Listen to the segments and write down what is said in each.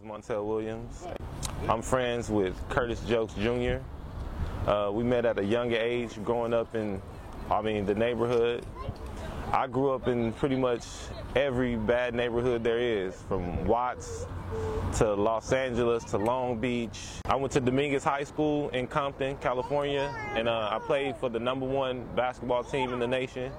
Montel Williams. I'm friends with Curtis Jokes Jr. We met at a younger age growing up in, the neighborhood. I grew up in pretty much every bad neighborhood there is, from Watts to Los Angeles to Long Beach. I went to Dominguez High School in Compton, California, and I played for the #1 basketball team in the nation.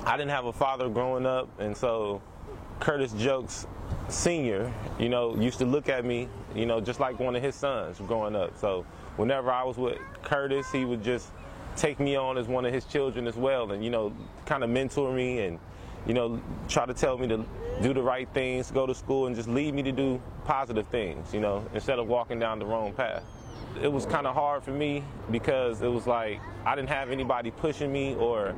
I didn't have a father growing up, and so Curtis Jokes Sr., used to look at me, just like one of his sons growing up. So whenever I was with Curtis, he would just take me on as one of his children as well, and, kind of mentor me and, try to tell me to do the right things, go to school, and just lead me to do positive things, instead of walking down the wrong path. It was kind of hard for me because it was like I didn't have anybody pushing me or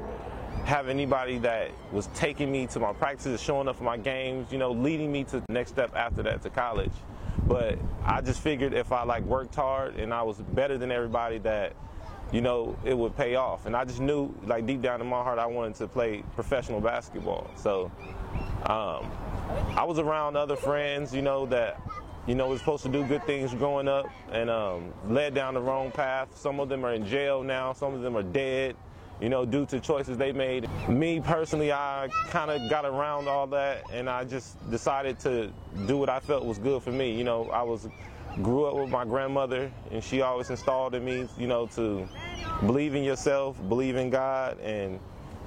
have anybody that was taking me to my practices, showing up for my games, leading me to the next step after that, to college. But I just figured if I worked hard and I was better than everybody, that, it would pay off. And I just knew, deep down in my heart, I wanted to play professional basketball. So I was around other friends, that, was supposed to do good things growing up and led down the wrong path. Some of them are in jail now, some of them are dead, due to choices they made. Me personally, I kind of got around all that, and I just decided to do what I felt was good for me. I grew up with my grandmother, and she always installed in me, to believe in yourself, believe in God, and,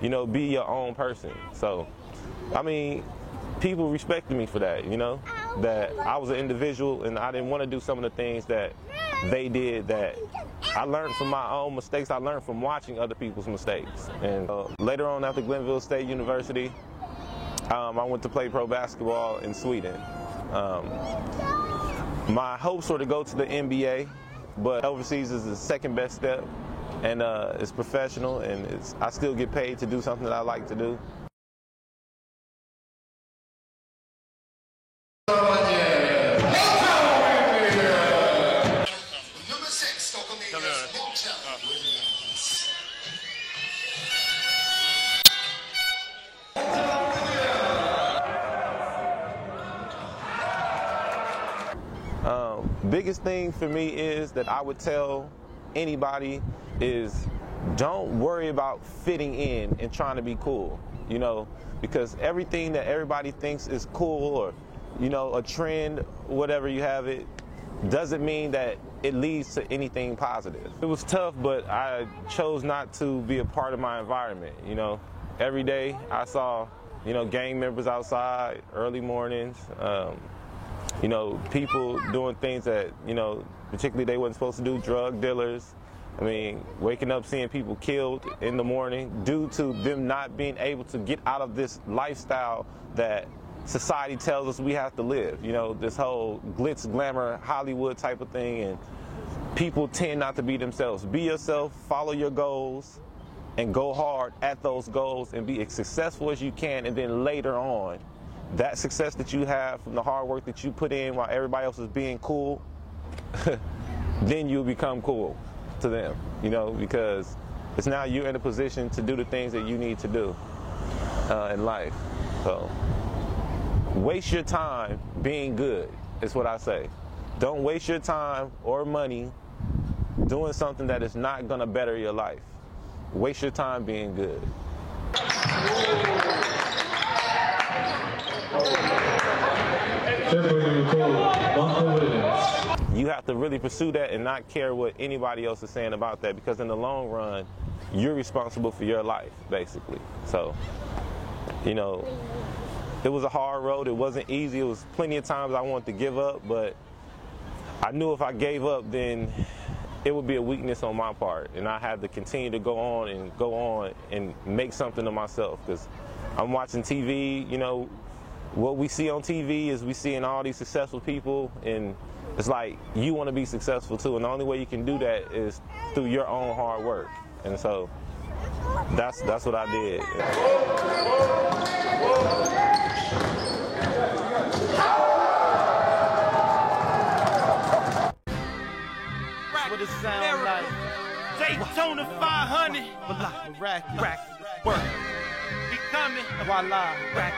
be your own person. So, people respected me for that, that I was an individual and I didn't want to do some of the things that they did, that I learned from my own mistakes. I learned from watching other people's mistakes. And later on, after Glenville State University, I went to play pro basketball in Sweden. My hopes were to go to the NBA, but overseas is the second best step, and it's professional, and I still get paid to do something that I like to do. Biggest thing for me is that I would tell anybody is don't worry about fitting in and trying to be cool, because everything that everybody thinks is cool or, a trend, whatever you have it, doesn't mean that it leads to anything positive. It was tough, but I chose not to be a part of my environment, Every day I saw, gang members outside, early mornings, people doing things that, particularly they wasn't supposed to do, drug dealers. Waking up seeing people killed in the morning due to them not being able to get out of this lifestyle that society tells us we have to live. This whole glitz, glamour, Hollywood type of thing, and people tend not to be themselves. Be yourself, follow your goals, and go hard at those goals and be as successful as you can, and then later on, that success that you have from the hard work that you put in while everybody else is being cool, then you'll become cool to them, because it's now you're in a position to do the things that you need to do in life. So waste your time being good is what I say. Don't waste your time or money doing something that is not going to better your life. Waste your time being good. You have to really pursue that and not care what anybody else is saying about that, because in the long run, you're responsible for your life, basically. So, it was a hard road. It wasn't easy. It was plenty of times I wanted to give up, but I knew if I gave up, then it would be a weakness on my part, and I had to continue to go on and make something of myself, because I'm watching TV, what we see on TV is we seeing all these successful people, and it's like you want to be successful too, and the only way you can do that is through your own hard work. And so that's what I did. What it sound like? Daytona 500. Rack, work. He coming. Voila. Rack.